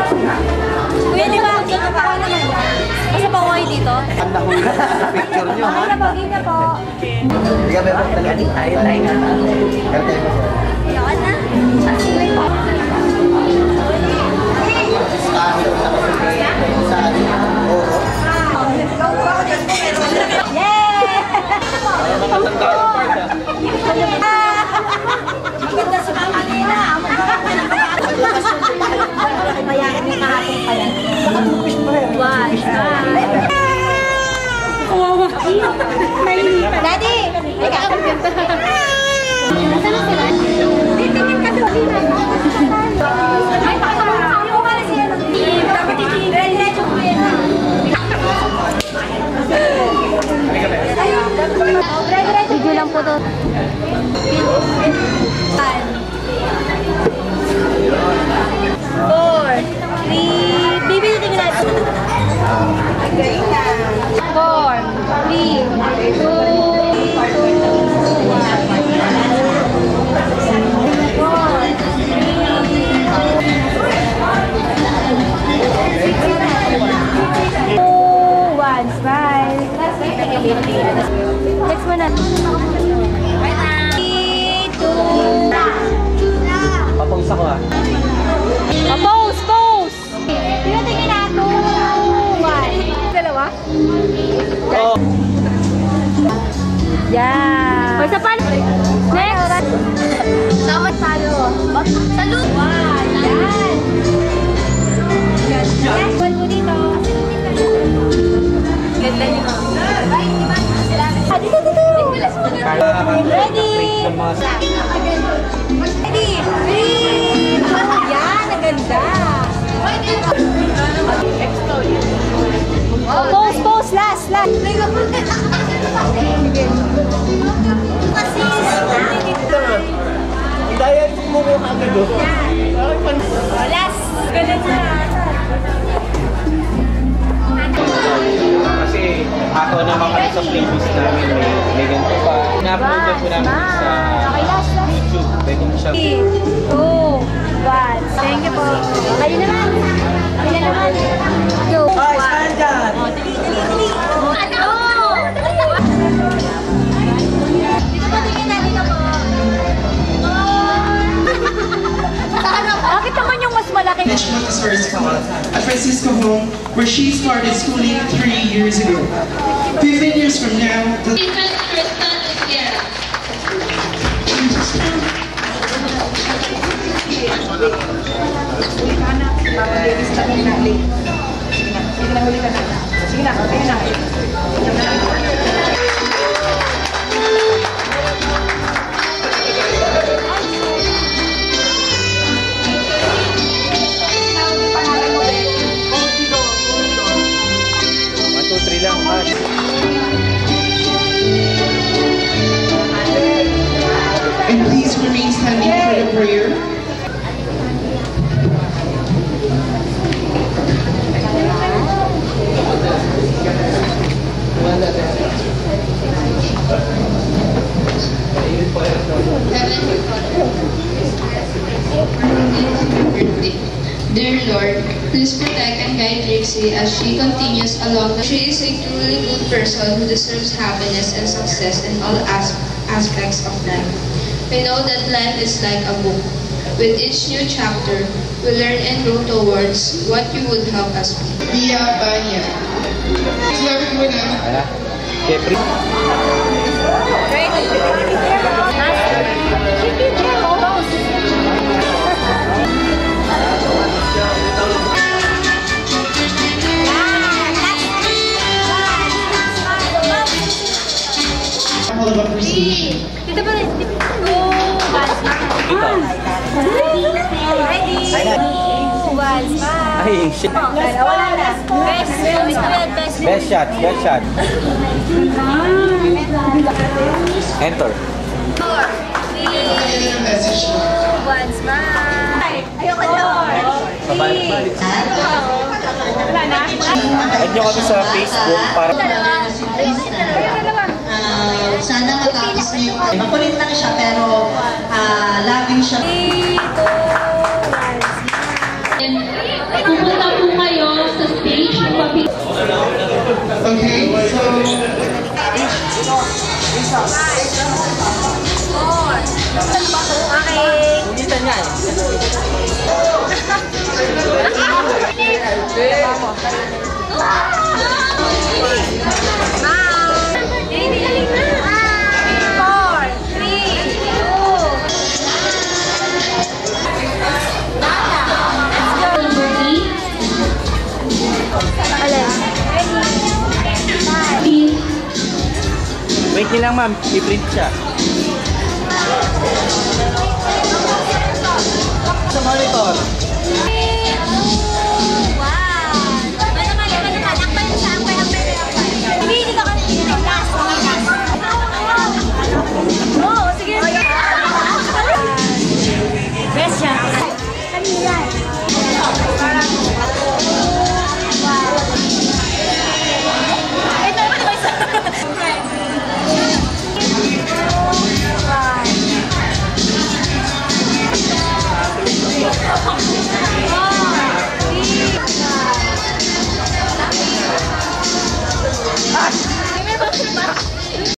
Kuya, di ba? Basta pa kayo dito? Ang nahuli sa picture nyo, ha? Gina po. Hindi ka ba talaga? Tayo nga. Karte mo. Yan na. Maganda sa kanina. Mayakin yung kahapon pa yan. Kawawa. Daddy! Nasaan na sila? Titingin ka doon. Ay, pakasama ko pala siya ng team. Dapat titingin ka rin. Video lang po to. 4, 3, bibili tingin natin. 4, 3, 2, 1, smile. Next one na. 3, 2, Papausa ko, ha? pose, pose! Sino tingin na? 2, 1. Dalawa? Oo. Yan. O, isa pa. Next. Tama salo. Salo. Yan. Ganda. One mo dito. Ganda niyo. Dito, dito. Ready? Ready? Yan, ang ganda. Oh, pose, pose, last, last. Dahil mo mo agad, oh. Last. Ganda na. Kasi ako naman kami sa playlist namin, may ganito pa. Na-upload na po namin sa YouTube. Pwede mo siya. 3, 2, 1. Thank you po. Kayo naman. Kayo naman. Go. Ay, saan dyan? Oh, dali, dali, dali. Ano? Dito po, tingin natin na po. Bakit naman yung mas Francisco home, where she started schooling 3 years ago. 15 years from now, the and please remain standing for the prayer. Dear Lord, please protect and guide Trixie as she continues along. She is a truly good person who deserves happiness and success in all aspects of life. We know that life is like a book. With each new chapter, we learn and grow towards what you would help us be. Via Banya. Sabi mo na. Jeffrey. All of appreciation. Dito ba rin? Go! Ready? Ay, shit. Wala na. Best shot, best shot. Enter. 4, 3, Message. 1, smile. Ayoko Lord. Pabalik-balik. Wala na? Add nyo kami sa Facebook para... Sana matapos niyo yung... Makulit lang siya pero loving siya. Pupunta po kayo sa stage. Okay, so... 4. Okay. Ulitan niya Wait nyo lang ma'am, i-print siya. Sa monitor.